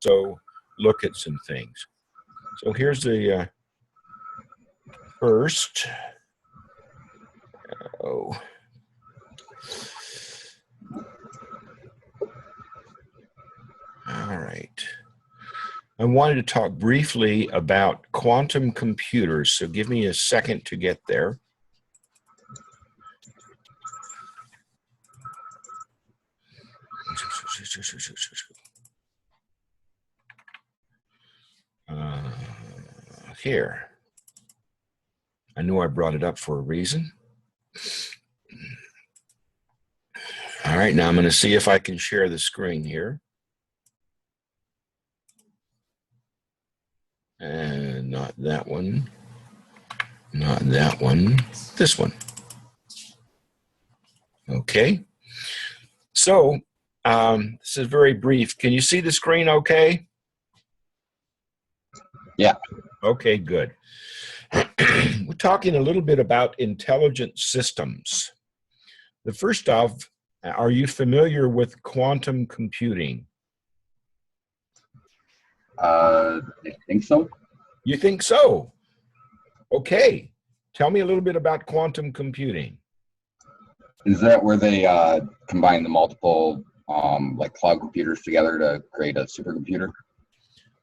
So look at some things. So here's the first. Oh. All right. I wanted to talk briefly about quantum computers, so give me a second to get there. Here. I knew I brought it up for a reason. All right, now I'm going to see if I can share the screen here. And not that one. Not that one. This one. Okay. So this is very brief. Can you see the screen okay? Yeah. Okay, good. We're talking a little bit about intelligent systems. The first off, are you familiar with quantum computing? I think so. You think so? Okay. Tell me a little bit about quantum computing. Is that where they combine the multiple like cloud computers together to create a supercomputer?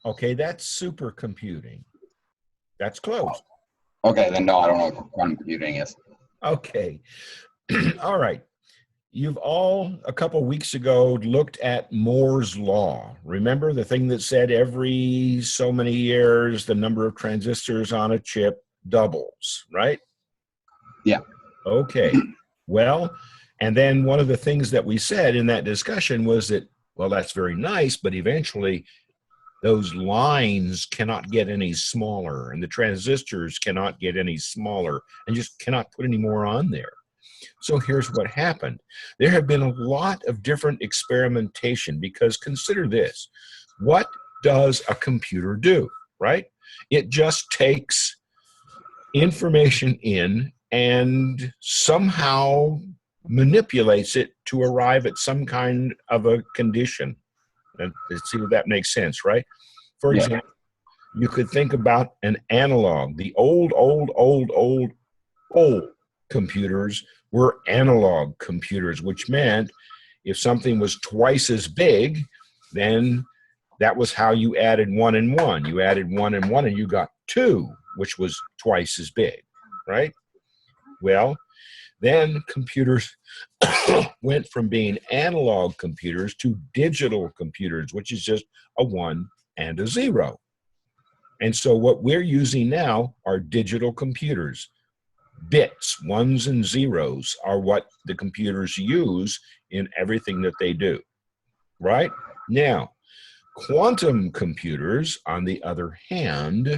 Okay, that's supercomputing. That's close. Okay, then no, I don't know what quantum computing is. Okay. All right. You've all, a couple weeks ago, looked at Moore's Law. Remember the thing that said every so many years, the number of transistors on a chip doubles, right? Yeah. Okay. Well, and then one of the things that we said in that discussion was that, well, that's very nice, but eventually those lines cannot get any smaller and the transistors cannot get any smaller and just cannot put any more on there. So here's what happened. There have been a lot of different experimentation because consider this. What does a computer do, right? It just takes information in and somehow manipulates it to arrive at some kind of a condition. And let's see if that makes sense, right? For example, you could think about an analog. The old computers were analog computers, which meant if something was twice as big, then that was how you added 1 and 1. You added 1 and 1 and you got 2, which was twice as big, right? Well, then computers went from being analog computers to digital computers, which is just a 1 and a 0. And so what we're using now are digital computers. Bits, 1s and 0s, are what the computers use in everything that they do, right? Now, quantum computers, on the other hand,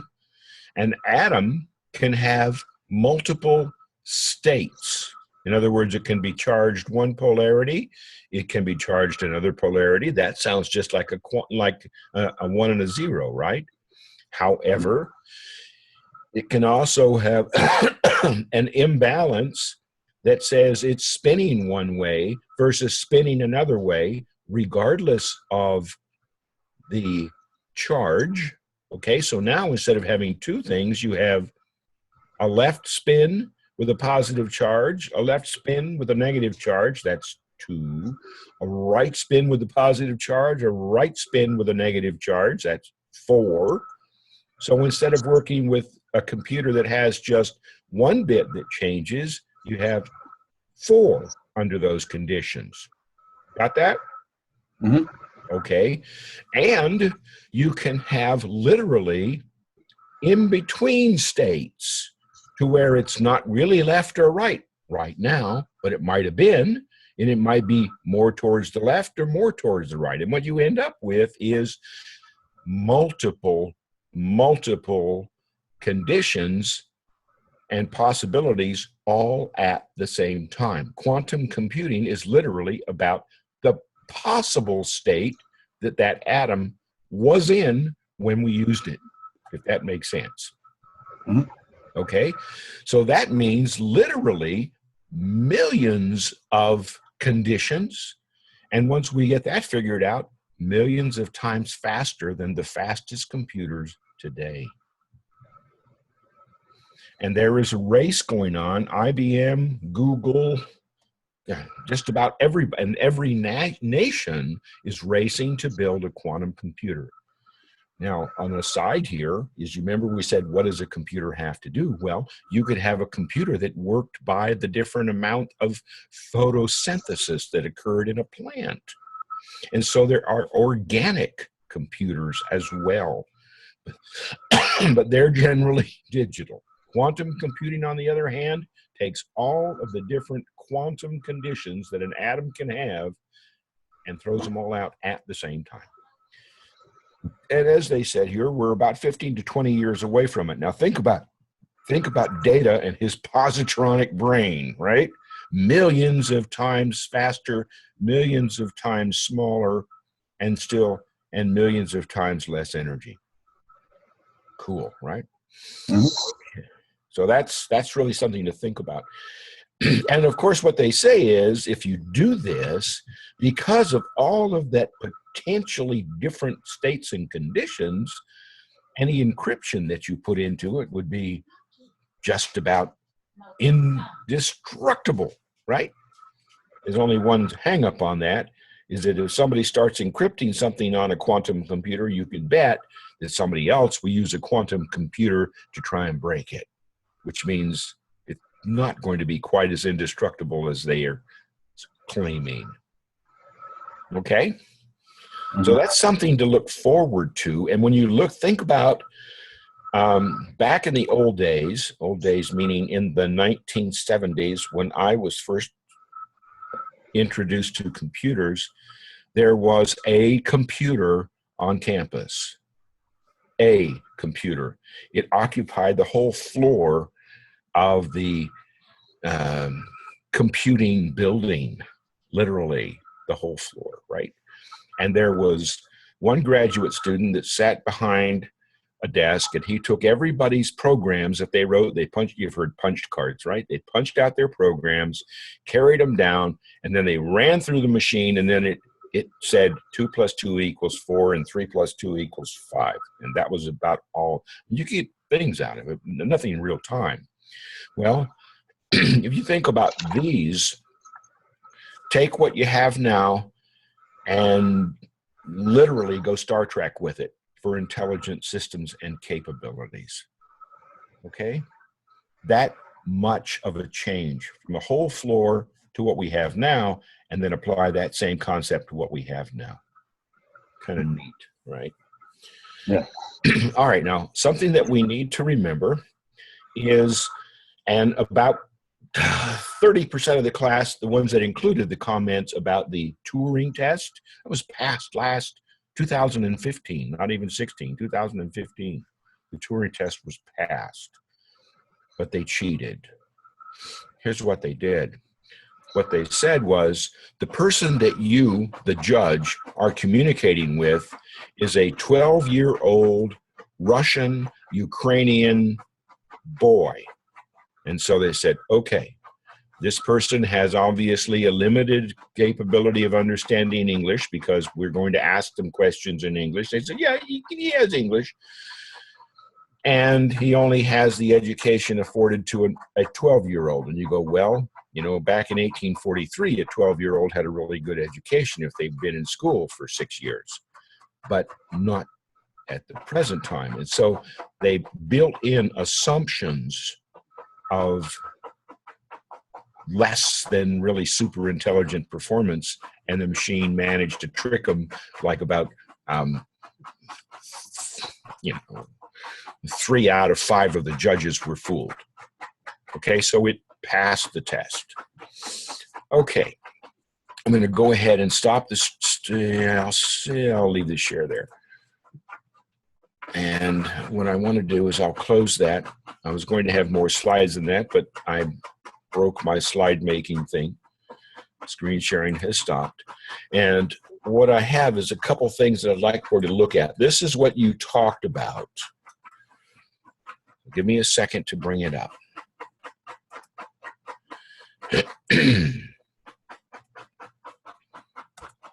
an atom can have multiple states. In other words, it can be charged one polarity, it can be charged another polarity. That sounds just like a 1 and a 0, right? However, it can also have an imbalance that says it's spinning one way versus spinning another way, regardless of the charge. Okay, so now instead of having two things, you have a left spin with a positive charge, a left spin with a negative charge, that's 2, a right spin with a positive charge, a right spin with a negative charge, that's 4. So instead of working with a computer that has just one bit that changes, you have 4 under those conditions. Got that? Mm-hmm. Okay. And you can have literally in-between states to where it's not really left or right now, but it might have been, and it might be more towards the left or more towards the right. And what you end up with is multiple conditions and possibilities all at the same time. Quantum computing is literally about the possible state that that atom was in when we used it, if that makes sense. Mm-hmm. Okay, so that means literally millions of conditions. And once we get that figured out, millions of times faster than the fastest computers today. And there is a race going on. IBM, Google, just about every nation is racing to build a quantum computer. Now, on the side here is, you remember we said, what does a computer have to do? Well, you could have a computer that worked by the different amount of photosynthesis that occurred in a plant. And so there are organic computers as well, but they're generally digital. Quantum computing, on the other hand, takes all of the different quantum conditions that an atom can have and throws them all out at the same time. And as they said here, we're about 15 to 20 years away from it. Now think about Data and his positronic brain, right? Millions of times faster, millions of times smaller, and millions of times less energy. Cool, right? Mm-hmm. So that's really something to think about. And of course, what they say is, if you do this, because of all of that potentially different states and conditions, any encryption that you put into it would be just about indestructible, right? There's only one hang up on that, is that if somebody starts encrypting something on a quantum computer, you can bet that somebody else will use a quantum computer to try and break it, which means it's not going to be quite as indestructible as they are claiming. Okay? Mm-hmm. So that's something to look forward to. And when you think about back in the old days meaning in the 1970s, when I was first introduced to computers, there was a computer on campus. A computer. It occupied the whole floor of the computing building, literally the whole floor, right? And there was one graduate student that sat behind a desk, and he took everybody's programs that they wrote. You've heard punched cards, right? They punched out their programs, carried them down, and then they ran through the machine, and then it said 2 + 2 = 4 and 3 + 2 = 5. And that was about all. You keep things out of it, nothing in real time. Well, if you think about these, take what you have now and literally go Star Trek with it for intelligent systems and capabilities. Okay? That much of a change from a whole floor to what we have now, and then apply that same concept to what we have now. Kind of neat, right? Yeah. All right, now, something that we need to remember is, and about 30% of the class, the ones that included the comments about the Turing test, that was passed last 2015, not even 16, 2015. The Turing test was passed, but they cheated. Here's what they did. What they said was, the person that you, the judge, are communicating with is a 12-year-old Russian, Ukrainian boy. And so they said, okay, this person has obviously a limited capability of understanding English because we're going to ask them questions in English. They said, yeah, he has English. And he only has the education afforded to a 12-year-old. And you go, well, you know, back in 1843, a 12-year-old had a really good education if they'd been in school for 6 years, but not at the present time. And so they built in assumptions of less than really super intelligent performance, and the machine managed to trick them like about 3 out of 5 of the judges were fooled. Okay, so it passed the test. Okay, I'm going to go ahead and stop this. I'll leave the share there. And what I want to do is I'll close that. I was going to have more slides than that, but I broke my slide making thing. Screen sharing has stopped. And what I have is a couple things that I'd like for you to look at. This is what you talked about. Give me a second to bring it up.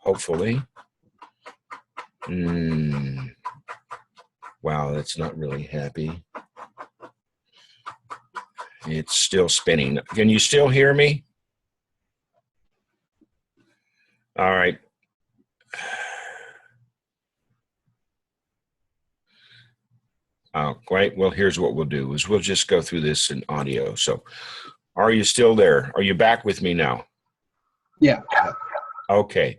Hopefully. Wow, that's not really happy. It's still spinning. Can you still hear me? All right. Great. Well, here's what we'll do is we'll just go through this in audio. So are you still there? Are you back with me now? Yeah. Okay.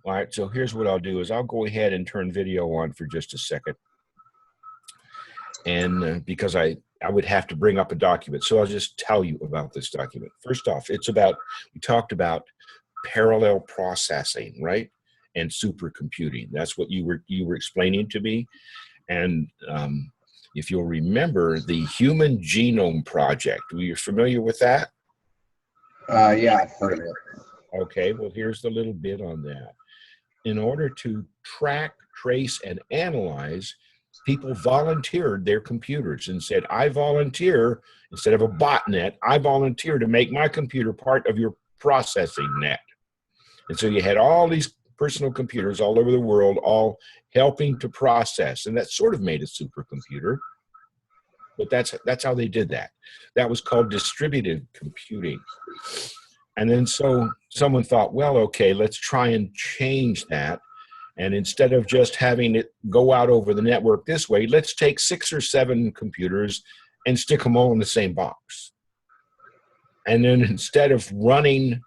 All right. So here's what I'll do is I'll go ahead and turn video on for just a second. And because I would have to bring up a document. So I'll just tell you about this document. First off, it's about, we talked about parallel processing, right? And supercomputing. That's what you were explaining to me. And if you'll remember the Human Genome Project, were you familiar with that? Yeah, I've heard of it. Okay, well, here's the little bit on that. In order to track, trace, and analyze, people volunteered their computers and said, I volunteer, instead of a botnet, I volunteer to make my computer part of your processing net. And so you had all these personal computers all over the world, all helping to process. And that sort of made a supercomputer. But that's how they did that. That was called distributed computing. And then so someone thought, well, okay, let's try and change that. And instead of just having it go out over the network this way, let's take 6 or 7 computers and stick them all in the same box. And then instead of running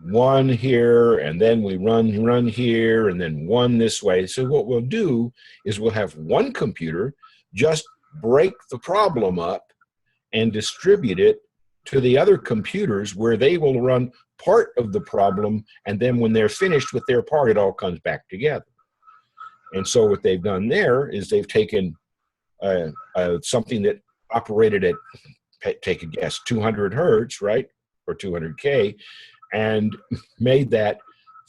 one here, and then we run here, and then one this way. So what we'll do is we'll have one computer just break the problem up and distribute it to the other computers where they will run part of the problem, and then when they're finished with their part, it all comes back together. And so what they've done there is they've taken something that operated at, take a guess, 200 hertz, right, or 200K, and made that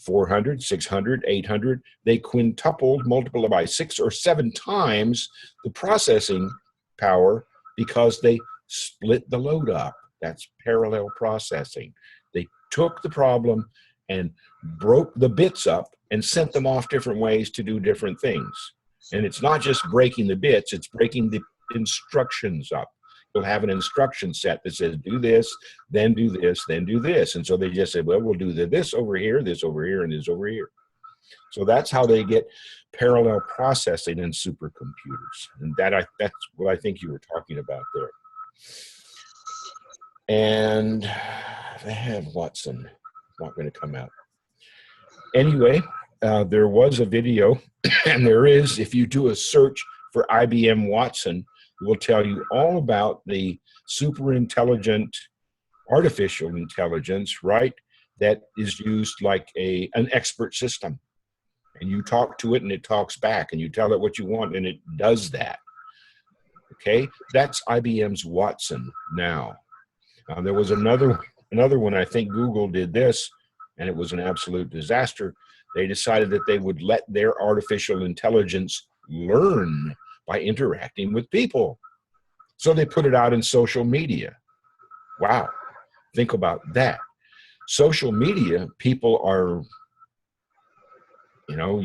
400, 600, 800. They quintupled, multiplied by 6 or 7 times the processing power because they split the load up. That's parallel processing. They took the problem and broke the bits up and sent them off different ways to do different things. And it's not just breaking the bits, it's breaking the instructions up. You'll have an instruction set that says, do this, then do this, then do this. And so they just said, well, we'll do this over here, and this over here. So that's how they get parallel processing in supercomputers. And that's what I think you were talking about there. And they had Watson, not going to come out. Anyway, there was a video, and there is, if you do a search for IBM Watson, it will tell you all about the super intelligent artificial intelligence, right, that is used like an expert system. And you talk to it and it talks back, and you tell it what you want and it does that. Okay, that's IBM's Watson now. There was another one, I think Google did this, and it was an absolute disaster. They decided that they would let their artificial intelligence learn by interacting with people. So they put it out in social media. Wow, think about that. Social media, people are, you know,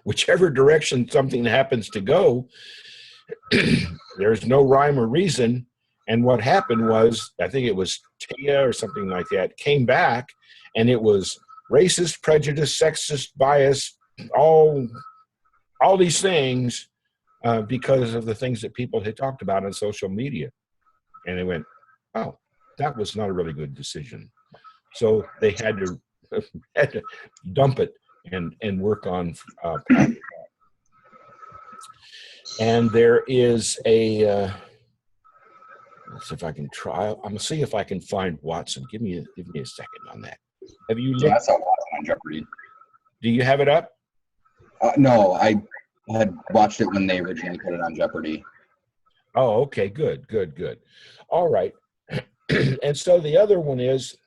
whichever direction something happens to go, there's no rhyme or reason. And what happened was, I think it was Tia or something like that, came back, and it was racist, prejudice, sexist, bias, all these things because of the things that people had talked about on social media. And they went, oh, that was not a really good decision. So they had to dump it and work on and there is a let's see if I can try. I'm gonna see if I can find Watson. Give me a second on that. Have you looked? Yeah, I saw Watson on Jeopardy. Do you have it up? No, I had watched it when they originally put it on Jeopardy. Oh, okay, good. All right. And so the other one is,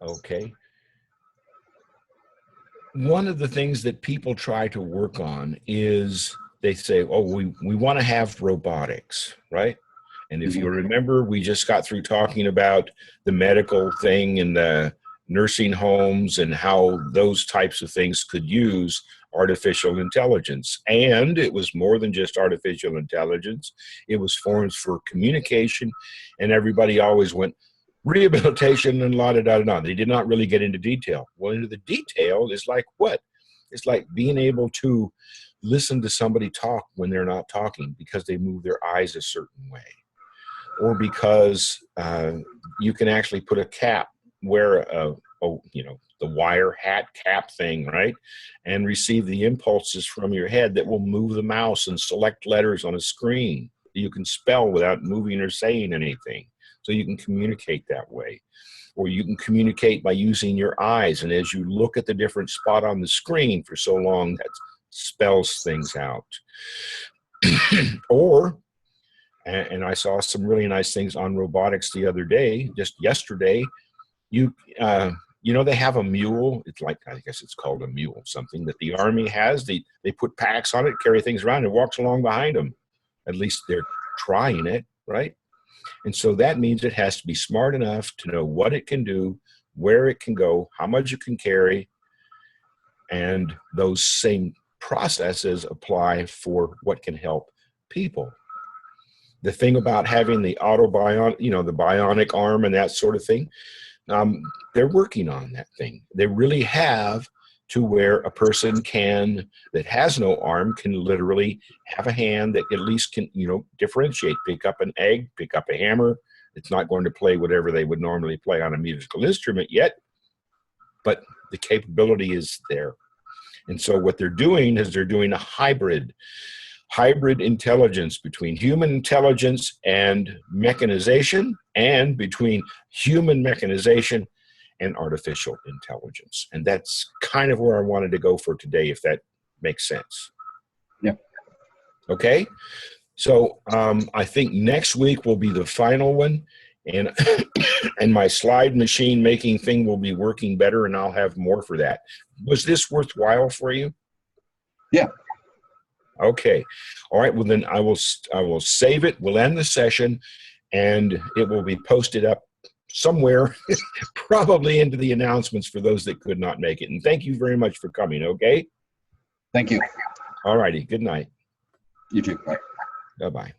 okay. One of the things that people try to work on is they say, oh, we want to have robotics, right? And if you remember, we just got through talking about the medical thing and the nursing homes and how those types of things could use artificial intelligence. And it was more than just artificial intelligence. It was forms for communication, and everybody always went rehabilitation and la-da-da-da-da. They did not really get into detail. Well, into the detail is like what? It's like being able to listen to somebody talk when they're not talking because they move their eyes a certain way, or because you can actually put a cap, wear a the wire hat cap thing, right? And receive the impulses from your head that will move the mouse and select letters on a screen that you can spell without moving or saying anything. So you can communicate that way. Or you can communicate by using your eyes. And as you look at the different spot on the screen for so long, that spells things out. Or, and I saw some really nice things on robotics the other day, just yesterday, they have a mule. It's like, I guess it's called a mule, something that the Army has. They put packs on it, carry things around, and walks along behind them. At least they're trying it, right? And so that means it has to be smart enough to know what it can do, where it can go, how much it can carry, and those same processes apply for what can help people. The thing about having the the bionic arm and that sort of thing, they're working on that thing. They really have to where a person that has no arm can literally have a hand that at least can, differentiate, pick up an egg, pick up a hammer. It's not going to play whatever they would normally play on a musical instrument yet, but the capability is there. And so what they're doing is they're doing a hybrid intelligence between human intelligence and mechanization, and between human mechanization and artificial intelligence. And that's kind of where I wanted to go for today, if that makes sense. Yeah. Okay. So I think next week will be the final one, and and my slide machine making thing will be working better, and I'll have more for that. Was this worthwhile for you? Yeah. Okay. All right. Well, then I will save it. We'll end the session, and it will be posted up somewhere, probably into the announcements for those that could not make it. And thank you very much for coming. Okay. Thank you. All righty. Good night. You too. Bye. Bye-bye.